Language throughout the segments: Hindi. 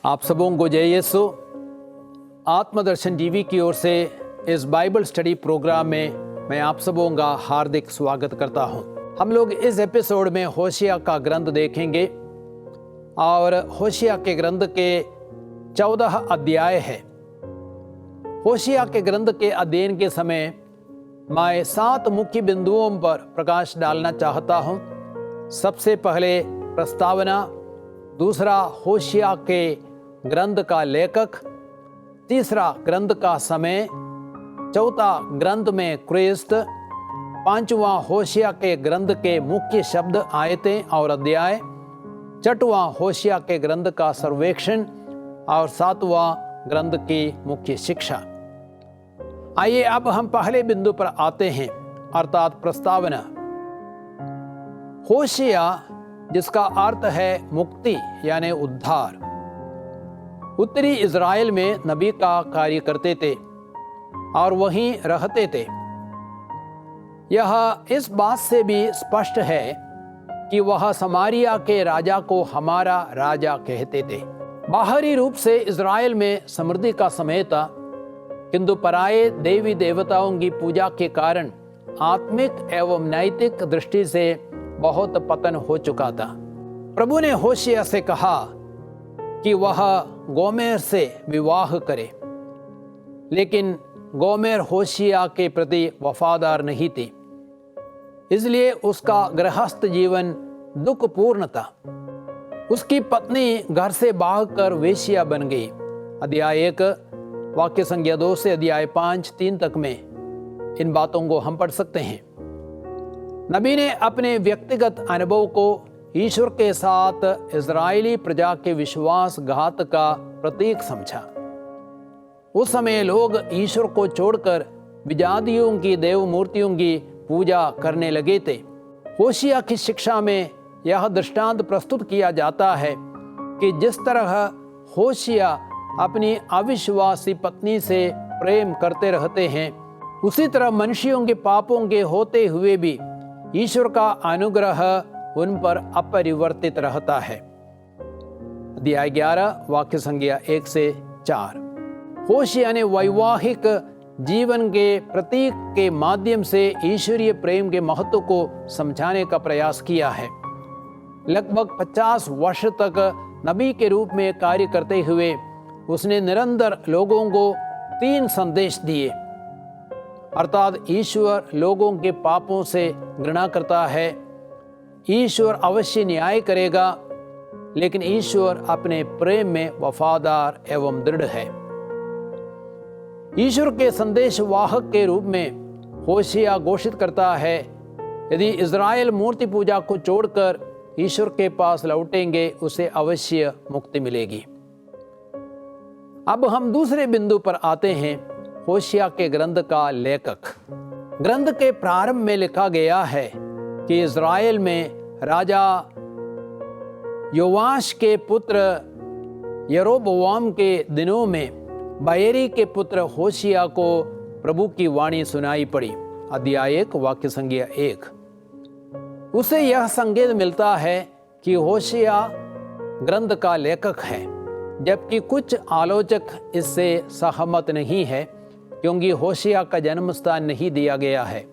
आप सबों को जय यीशु। आत्मदर्शन टीवी की ओर से इस बाइबल स्टडी प्रोग्राम में मैं आप सबों का हार्दिक स्वागत करता हूं। हम लोग इस एपिसोड में होशिया का ग्रंथ देखेंगे और होशिया के ग्रंथ के 14 अध्याय है। होशिया के ग्रंथ के अध्ययन के समय मैं 7 मुख्य बिंदुओं पर प्रकाश डालना चाहता हूं। सबसे पहले प्रस्तावना, दूसरा होशिया के ग्रंथ का लेखक, तीसरा ग्रंथ का समय, चौथा ग्रंथ में क्रिस्त, पांचवा होशिया के ग्रंथ के मुख्य शब्द, आयतें और अध्याय, छठवां होशिया के ग्रंथ का सर्वेक्षण और सातवां ग्रंथ की मुख्य शिक्षा। आइए अब हम पहले बिंदु पर आते हैं, अर्थात प्रस्तावना। होशिया, जिसका अर्थ है मुक्ति यानी उद्धार, उत्तरी इज़राइल में नबी का कार्य करते थे और वहीं रहते थे। यह इस बात से भी स्पष्ट है कि वह समारिया के राजा को हमारा राजा कहते थे। बाहरी रूप से इज़राइल में समृद्धि का समय था, किंतु पराये देवी देवताओं की पूजा के कारण आत्मिक एवं नैतिक दृष्टि से बहुत पतन हो चुका था। प्रभु ने होशिया से कहा कि वह गोमेर से विवाह करे, लेकिन गोमेर होशिया के प्रति वफादार नहीं थी, इसलिए उसका गृहस्थ जीवन दुखपूर्ण था। उसकी पत्नी घर से भागकर वेश्या बन गई। अध्याय 1 वाक्य संख्या 2 से अध्याय 5-3 तक में इन बातों को हम पढ़ सकते हैं। नबी ने अपने व्यक्तिगत अनुभव को ईश्वर के साथ इज़राइली प्रजा के विश्वासघात का प्रतीक समझा। उस समय लोग ईश्वर को छोड़कर विजातियों की देव मूर्तियों की पूजा करने लगे थे। होशिया की शिक्षा में यह दृष्टांत प्रस्तुत किया जाता है कि जिस तरह होशिया अपनी अविश्वासी पत्नी से प्रेम करते रहते हैं, उसी तरह मनुष्यों के पापों के होते हुए भी ईश्वर का अनुग्रह उन पर अपरिवर्तित रहता है। अध्याय 11 वाक्य संख्या 1 से 4। होशिया ने वैवाहिक जीवन के प्रतीक के माध्यम से ईश्वरीय प्रेम के महत्व को समझाने का प्रयास किया है। लगभग 50 वर्ष तक नबी के रूप में कार्य करते हुए उसने निरंतर लोगों को 3 संदेश दिए, अर्थात ईश्वर लोगों के पापों से घृणा करता है, ईश्वर अवश्य न्याय करेगा, लेकिन ईश्वर अपने प्रेम में वफादार एवं दृढ़ है। ईश्वर के संदेश वाहक के रूप में होशिया घोषित करता है, यदि इज़राइल मूर्ति पूजा को छोड़कर ईश्वर के पास लौटेंगे, उसे अवश्य मुक्ति मिलेगी। अब हम दूसरे बिंदु पर आते हैं, होशिया के ग्रंथ का लेखक। ग्रंथ के प्रारंभ में लिखा गया है कि इज़राइल में राजा योआश के पुत्र यरोबोआम के दिनों में बायरी के पुत्र होशिया को प्रभु की वाणी सुनाई पड़ी। अध्याय 1 वाक्य संख्या 1। उसे यह संकेत मिलता है कि होशिया ग्रंथ का लेखक है, जबकि कुछ आलोचक इससे सहमत नहीं है, क्योंकि होशिया का जन्म स्थान नहीं दिया गया है।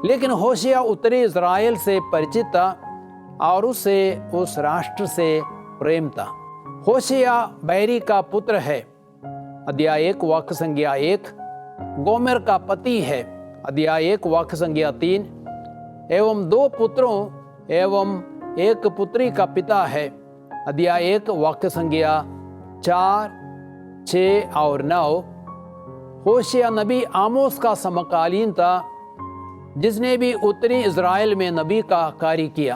लेकिन होशिया उत्तरी इज़राइल से परिचित था और उसे उस राष्ट्र से प्रेम था। होशिया बैरी का पुत्र है। अध्याय 1 वाक्य संख्या 1। गोमेर का पति है। अध्याय 1 वाक्य संख्या 3। एवं 2 पुत्रों एवं 1 पुत्री का पिता है। अध्याय 1 वाक्य संख्या 4, 6 और 9। होशिया नबी आमोस का समकालीन था, जिसने भी उत्तरी इज़राइल में नबी का कार्य किया।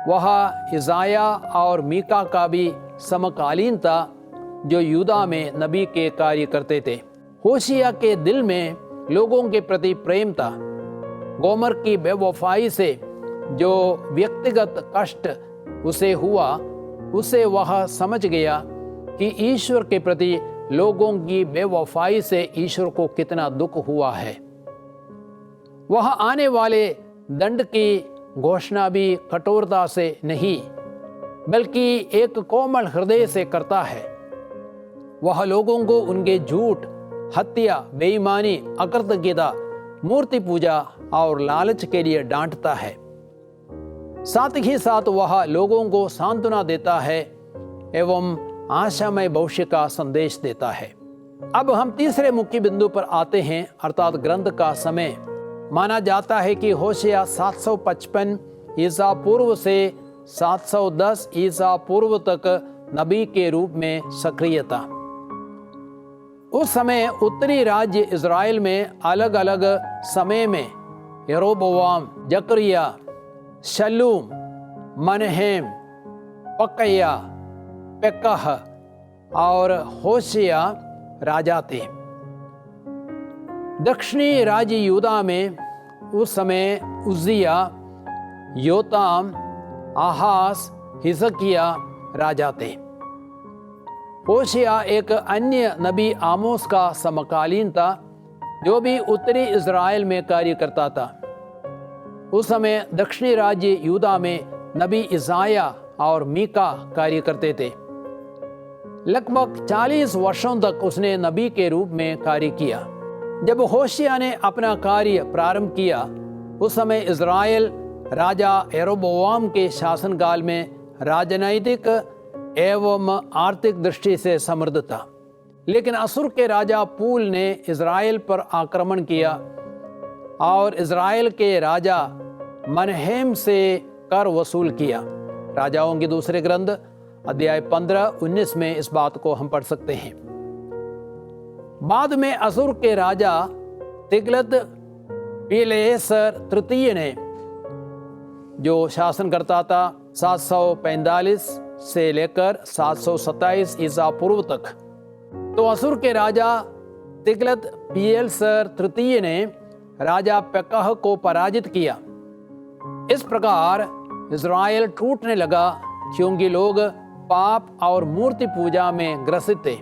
वह इज़ाया और मीका का भी समकालीन था, जो यूदा में नबी के कार्य करते थे। होशिया के दिल में लोगों के प्रति प्रेम था। गोमर की बेवफाई से जो व्यक्तिगत कष्ट उसे हुआ, उसे वह समझ गया कि ईश्वर के प्रति लोगों की बेवफाई से ईश्वर को कितना दुख हुआ है। वह आने वाले दंड की घोषणा भी कठोरता से नहीं, बल्कि एक कोमल हृदय से करता है। वह लोगों को उनके झूठ, हत्या, बेईमानी, अकृतज्ञता, मूर्ति पूजा और लालच के लिए डांटता है। साथ ही साथ वह लोगों को सांत्वना देता है एवं आशामय भविष्य का संदेश देता है। अब हम तीसरे मुख्य बिंदु पर आते हैं, अर्थात ग्रंथ का समय। माना जाता है कि होशिया 755 ईसा पूर्व से 710 ईसा पूर्व तक नबी के रूप में सक्रिय था। उस समय उत्तरी राज्य इज़राइल में अलग अलग समय में यरोबोआम, जकरिया, शल्लूम, मनहेम, पकैया, पेकह और होशिया राजा थे। दक्षिणी राज्य यूदा में उस समय उज्जिया, योताम, आहास, हिजकिया राजा थे। होशिया एक अन्य नबी आमोस का समकालीन था, जो भी उत्तरी इज़राइल में कार्य करता था। उस समय दक्षिणी राज्य यूदा में नबी इसाया और मीका कार्य करते थे। लगभग 40 वर्षों तक उसने नबी के रूप में कार्य किया। जब होशिया ने अपना कार्य प्रारंभ किया, उस समय इज़राइल राजा यरोबोआम के शासनकाल में राजनैतिक एवं आर्थिक दृष्टि से समृद्ध था। लेकिन असुर के राजा पूल ने इज़राइल पर आक्रमण किया और इज़राइल के राजा मनहेम से कर वसूल किया। राजाओं के दूसरे ग्रंथ अध्याय 15-19 में इस बात को हम पढ़ सकते हैं। बाद में असुर के राजा तिग्लत पिलेसर तृतीय ने, जो शासन करता था 745 से लेकर 727 ईसा पूर्व तक, तो असुर के राजा तिग्लत पिलेसर तृतीय ने राजा पेकह को पराजित किया। इस प्रकार इज़राइल टूटने लगा, क्योंकि लोग पाप और मूर्ति पूजा में ग्रसित थे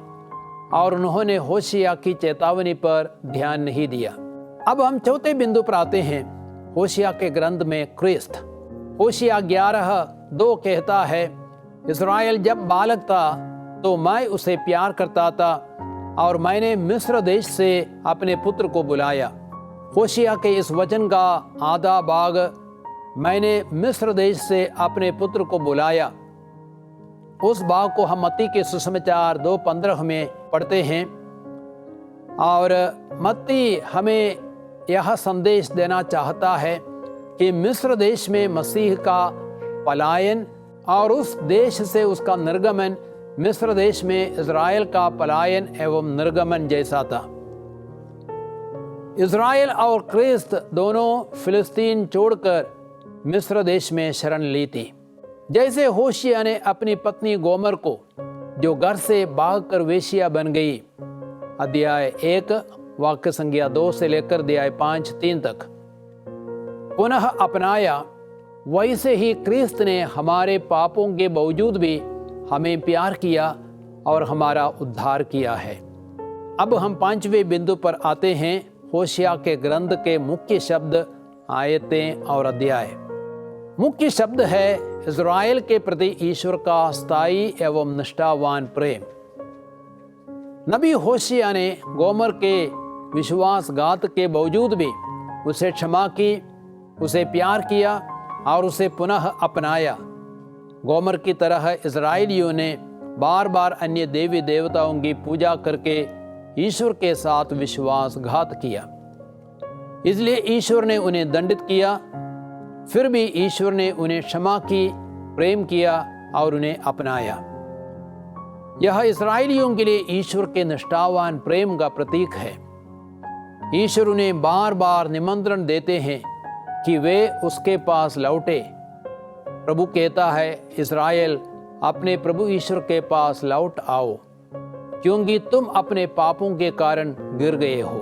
और उन्होंने होशिया की चेतावनी पर ध्यान नहीं दिया। अब हम चौथे बिंदु पर आते हैं, होशिया के ग्रंथ में क्रिस्त। होशिया 11:2 कहता है, इज़राइल जब बालक था तो मैं उसे प्यार करता था और मैंने मिस्र देश से अपने पुत्र को बुलाया। होशिया के इस वचन का आधा भाग, मैंने मिस्र देश से अपने पुत्र को बुलाया, उस भाग को हम मत्ती के सुसमाचार 2:15 में पढ़ते हैं। और मत्ती हमें यह संदेश देना चाहता है कि मिस्र देश में मसीह का पलायन और उस देश से उसका निर्गमन मिस्र देश में इज़राइल का पलायन एवं निर्गमन जैसा था। इज़राइल और क्रिस्त दोनों फिलिस्तीन छोड़कर मिस्र देश में शरण ली थी। जैसे होशिया ने अपनी पत्नी गोमर को, जो घर से भागकर वेश्या बन गई, अध्याय 1 वाक्य संज्ञा 2 से लेकर अध्याय 5-3 तक, पुनः अपनाया, वैसे ही क्रिस्त ने हमारे पापों के बावजूद भी हमें प्यार किया और हमारा उद्धार किया है। अब हम 5वें बिंदु पर आते हैं, होशिया के ग्रंथ के मुख्य शब्द, आयतें और अध्याय। मुख्य शब्द है इज़राइल के प्रति ईश्वर का स्थायी एवं निष्ठावान प्रेम। नबी होशिया ने गोमर के विश्वासघात के बावजूद भी उसे क्षमा की, उसे प्यार किया और उसे पुनः अपनाया। गोमर की तरह इज़राइलियों ने बार बार अन्य देवी देवताओं की पूजा करके ईश्वर के साथ विश्वासघात किया, इसलिए ईश्वर ने उन्हें दंडित किया। फिर भी ईश्वर ने उन्हें क्षमा की, प्रेम किया और उन्हें अपनाया। यह इस्राएलियों के लिए ईश्वर के निष्ठावान प्रेम का प्रतीक है। ईश्वर उन्हें बार बार निमंत्रण देते हैं कि वे उसके पास लौटे। प्रभु कहता है, इस्राएल अपने प्रभु ईश्वर के पास लौट आओ, क्योंकि तुम अपने पापों के कारण गिर गए हो।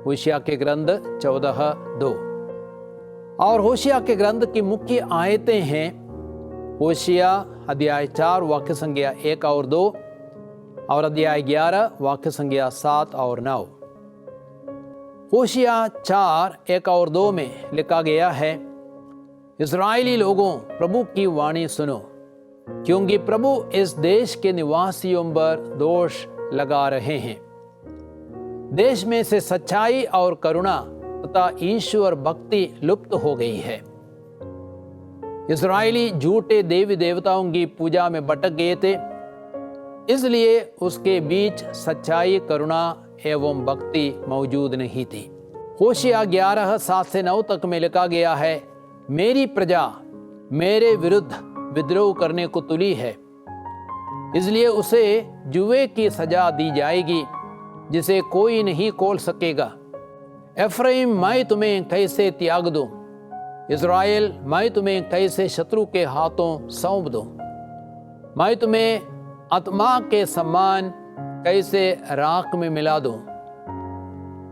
होशिया के ग्रंथ 14:2। और होशिया के ग्रंथ की मुख्य आयतें हैं होशिया अध्याय 4 वाक्य संख्या 1 और 2 और अध्याय 11 वाक्य संख्या 7 और 9। होशिया 4 1 और 2 में लिखा गया है, इस्राएली लोगों, प्रभु की वाणी सुनो, क्योंकि प्रभु इस देश के निवासियों पर दोष लगा रहे हैं। देश में से सच्चाई और करुणा तथा ईश्वर भक्ति लुप्त हो गई है। इस्राएली झूठे देवी देवताओं की पूजा में भटक गए थे, इसलिए उसके बीच सच्चाई, करुणा एवं भक्ति मौजूद नहीं थी। होशिया 11:7-9 तक में लिखा गया है, मेरी प्रजा मेरे विरुद्ध विद्रोह करने को तुली है, इसलिए उसे जुए की सजा दी जाएगी जिसे कोई नहीं खोल सकेगा। एफ्राइम, मैं तुम्हें कैसे त्याग दूं? इस्राएल, मैं तुम्हें कैसे शत्रु के हाथों सौंप दूं? मैं तुम्हें आत्मा के समान कैसे राख में मिला दूं?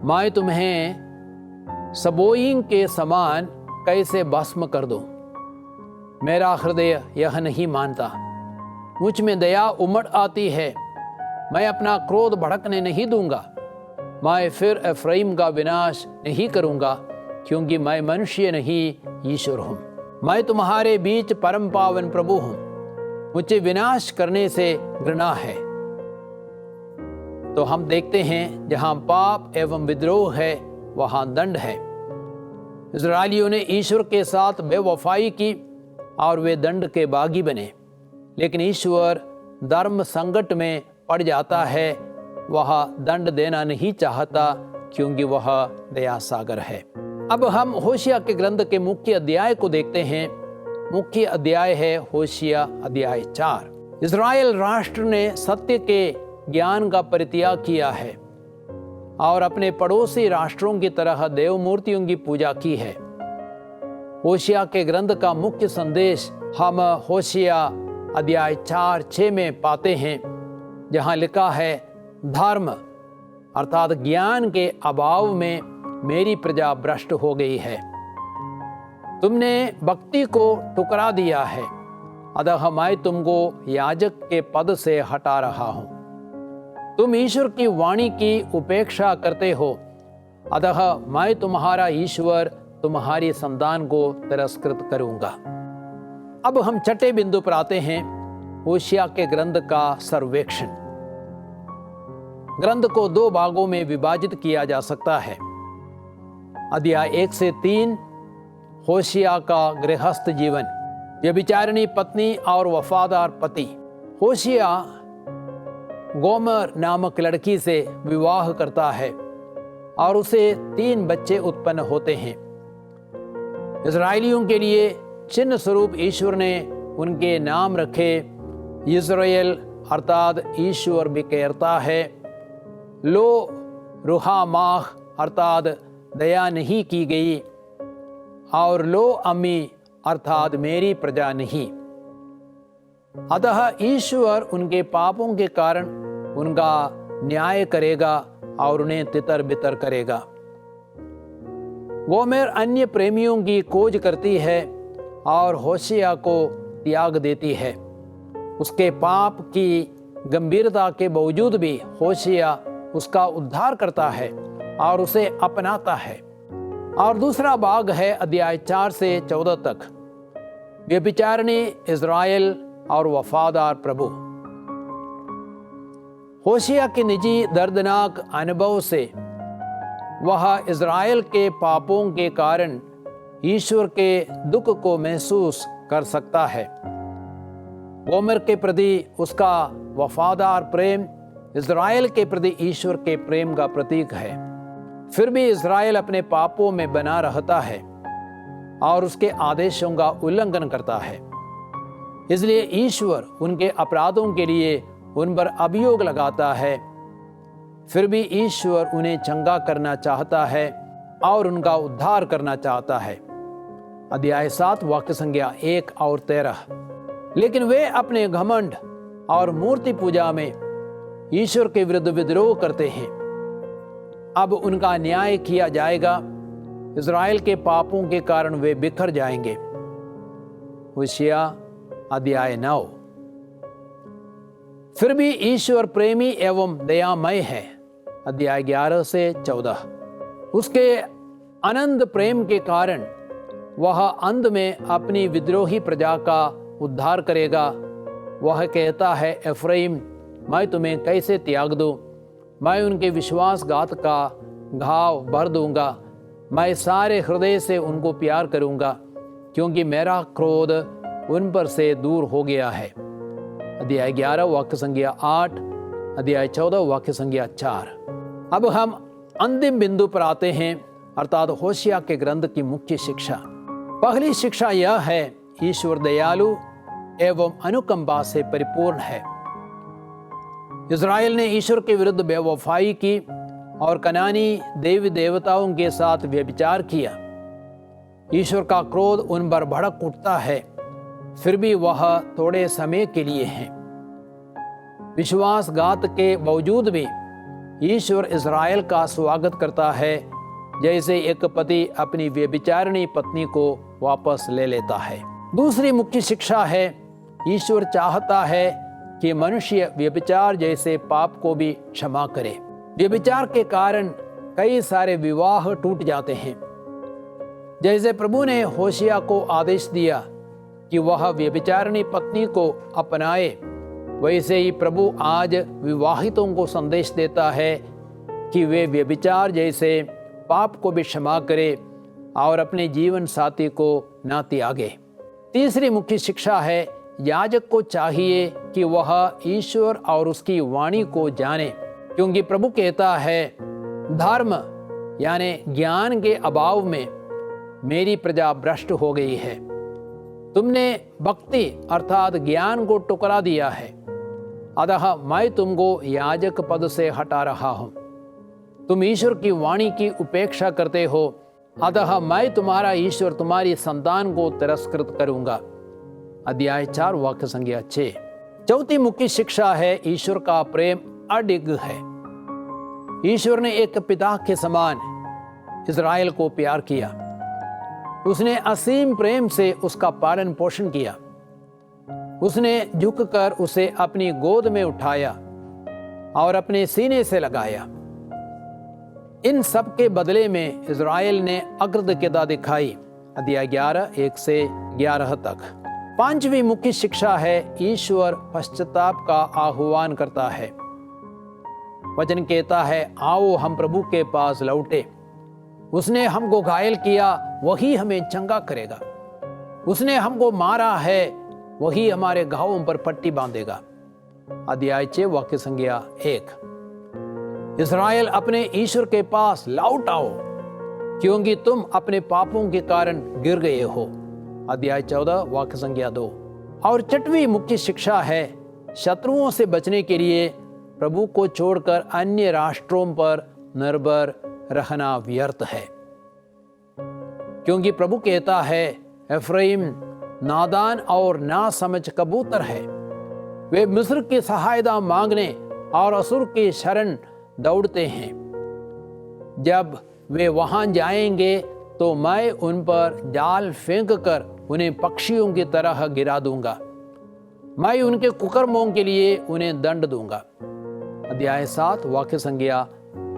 मैं तुम्हें सबोइंग के समान कैसे भस्म कर दूं? मेरा हृदय यह नहीं मानता, मुझ में दया उमड़ आती है, मैं अपना क्रोध भड़कने नहीं दूंगा। मैं फिर एफ्राइम का विनाश नहीं करूंगा, क्योंकि मैं मनुष्य नहीं ईश्वर हूं। मैं तुम्हारे बीच परम पावन प्रभु हूं, मुझे विनाश करने से घृणा है। तो हम देखते हैं, जहां पाप एवं विद्रोह है वहां दंड है। इस्राएलियों ने ईश्वर के साथ बेवफाई की और वे दंड के बागी बने, लेकिन ईश्वर धर्म संकट में पड़ जाता है, वह दंड देना नहीं चाहता, क्योंकि वह दया सागर है। अब हम होशिया के ग्रंथ के मुख्य अध्याय को देखते हैं। मुख्य अध्याय है होशिया अध्याय 4। इस्राएल राष्ट्र ने सत्य के ज्ञान का परित्याग किया है और अपने पड़ोसी राष्ट्रों की तरह देव मूर्तियों की पूजा की है। होशिया के ग्रंथ का मुख्य संदेश हम होशिया अध्याय 4-6 में पाते हैं, जहां लिखा है, धर्म अर्थात ज्ञान के अभाव में मेरी प्रजा भ्रष्ट हो गई है। तुमने भक्ति को ठुकरा दिया है, अतः मैं तुमको याजक के पद से हटा रहा हूं। तुम ईश्वर की वाणी की उपेक्षा करते हो, अतः मैं तुम्हारा ईश्वर तुम्हारी संतान को तिरस्कृत करूंगा। अब हम छठे बिंदु पर आते हैं, होशिया के ग्रंथ का सर्वेक्षण। ग्रंथ को 2 भागों में विभाजित किया जा सकता है। अध्याय 1-3 होशिया का गृहस्थ जीवन, व्यभिचारिणी पत्नी और वफादार पति। होशिया गोमर नामक लड़की से विवाह करता है और उसे 3 बच्चे उत्पन्न होते हैं। इस्राएलियों के लिए चिन्ह स्वरूप ईश्वर ने उनके नाम रखे। इस्राएल अर्थात ईश्वर बिखेरता है, लो रुहामाह अर्थात दया नहीं की गई, और लो अम्मी अर्थात मेरी प्रजा नहीं। अतः ईश्वर उनके पापों के कारण उनका न्याय करेगा और उन्हें तितर बितर करेगा। गोमेर अन्य प्रेमियों की खोज करती है और होशिया को त्याग देती है। उसके पाप की गंभीरता के बावजूद भी होशिया उसका उद्धार करता है और उसे अपनाता है। और दूसरा भाग है अध्याय 4-14 तक, व्यभिचारिणी इस्राएल और वफादार प्रभु। होशिया के निजी दर्दनाक अनुभव से वह इस्राएल के पापों के कारण ईश्वर के दुख को महसूस कर सकता है। गोमेर के प्रति उसका वफादार प्रेम इस्राएल के प्रति ईश्वर के प्रेम का प्रतीक है। फिर भी इस्राएल अपने पापों में बना रहता है और उसके आदेशों का उल्लंघन करता है। इसलिए ईश्वर उनके अपराधों के लिए उन पर अभियोग लगाता है। फिर भी ईश्वर उन्हें चंगा करना चाहता है और उनका उद्धार करना चाहता है। अध्याय 7 वाक्य संख्या 1 और 13। लेकिन वे अपने घमंड और मूर्ति पूजा में ईश्वर के विरुद्ध विद्रोह करते हैं। अब उनका न्याय किया जाएगा। इस्राएल के पापों के कारण वे बिखर जाएंगे। होशिया अध्याय 9। फिर भी ईश्वर प्रेमी एवं दयामय है। अध्याय 11-14। उसके अनंत प्रेम के कारण वह अंत में अपनी विद्रोही प्रजा का उद्धार करेगा वह कहता है, एफ्राइम, मैं तुम्हें कैसे त्याग दूं? मैं उनके विश्वासघात का घाव भर दूंगा। मैं सारे हृदय से उनको प्यार करूंगा, क्योंकि मेरा क्रोध उन पर से दूर हो गया है। अध्याय 11 वाक्य संख्या 8, अध्याय 14 वाक्य संख्या 4। अब हम अंतिम बिंदु पर आते हैं, अर्थात होशिया के ग्रंथ की मुख्य शिक्षा। पहली शिक्षा यह है, ईश्वर दयालु एवं अनुकंपा से परिपूर्ण है। इज़राइल ने ईश्वर के विरुद्ध बेवफाई की और कनानी देवी देवताओं के साथ व्यभिचार किया। ईश्वर का क्रोध उन पर भड़क उठता है, फिर भी वह थोड़े समय के लिए है। विश्वासघात के बावजूद भी ईश्वर इज़राइल का स्वागत करता है, जैसे एक पति अपनी व्यभिचारिणी पत्नी को वापस ले लेता है। दूसरी मुख्य शिक्षा है, ईश्वर चाहता है कि मनुष्य व्यभिचार जैसे पाप को भी क्षमा करे। व्यभिचार के कारण कई सारे विवाह टूट जाते हैं। जैसे प्रभु ने होशिया को आदेश दिया कि वह व्यभिचारिणी पत्नी को अपनाए, वैसे ही प्रभु आज विवाहितों को संदेश देता है कि वे व्यभिचार जैसे पाप को भी क्षमा करे और अपने जीवन साथी को न त्यागे। तीसरी मुख्य शिक्षा है, याजक को चाहिए कि वह ईश्वर और उसकी वाणी को जाने, क्योंकि प्रभु कहता है, धर्म यानी ज्ञान के अभाव में मेरी प्रजा भ्रष्ट हो गई है। तुमने भक्ति अर्थात ज्ञान को ठुकरा दिया है, अतः मैं तुमको याजक पद से हटा रहा हूँ। तुम ईश्वर की वाणी की उपेक्षा करते हो, अतः मैं तुम्हारा ईश्वर तुम्हारी संतान को तिरस्कृत करूंगा। अध्याय 4 वाक्य संख्या 6। चौथी मुख्य शिक्षा है, ईश्वर का प्रेम अडिग है। ईश्वर ने एक पिता के समान इज़राइल को प्यार किया। उसने असीम प्रेम से उसका पालन पोषण किया। उसने झुककर उसे अपनी गोद में उठाया और अपने सीने से लगाया। इन सब के बदले में इज़राइल ने अकृतज्ञता दिखाई। अध्याय 11 1 से 11 तक। पांचवी मुख्य शिक्षा है, ईश्वर पश्चाताप का आह्वान करता है। वचन कहता है, आओ हम प्रभु के पास लौटे। उसने हमको घायल किया, वही हमें चंगा करेगा। उसने हमको मारा है, वही हमारे घावों पर पट्टी बांधेगा। अध्याय 6 वाक्य संख्या 1। इज़राइल अपने ईश्वर के पास लौट आओ, क्योंकि तुम अपने पापों के कारण गिर गए हो। अध्याय 14 वाक्य संख्या 2। और छठवीं मुख्य शिक्षा है, शत्रुओं से बचने के लिए प्रभु को छोड़कर अन्य राष्ट्रों पर निर्भर रहना व्यर्थ है, क्योंकि प्रभु कहता है, एफ्राइम नादान और नासमझ कबूतर है। वे मिस्र की सहायता मांगने और असुर की शरण दौड़ते हैं। जब वे वहां जाएंगे तो मैं उन पर जाल फेंक कर उन्हें पक्षियों की तरह गिरा दूंगा। मैं उनके कुकर्मों के लिए उन्हें दंड दूंगा। अध्याय 7 वाक्य संख्या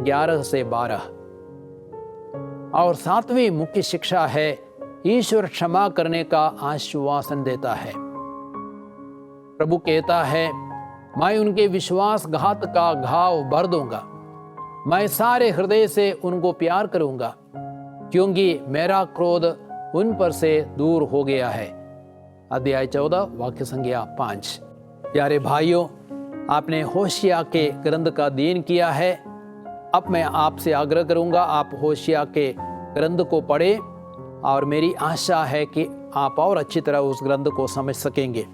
11 से 12। और सातवीं मुख्य शिक्षा है, ईश्वर क्षमा करने का आश्वासन देता है। प्रभु कहता है, मैं उनके विश्वासघात का घाव भर दूंगा। मैं सारे हृदय से उनको प्यार करूंगा, क्योंकि मेरा क्रोध उन पर से दूर हो गया है। अध्याय 14 वाक्य संख्या 5। प्यारे भाइयों, आपने होशिया के ग्रंथ का अध्ययन किया है। अब मैं आपसे आग्रह करूंगा, आप होशिया के ग्रंथ को पढ़ें और मेरी आशा है कि आप और अच्छी तरह उस ग्रंथ को समझ सकेंगे।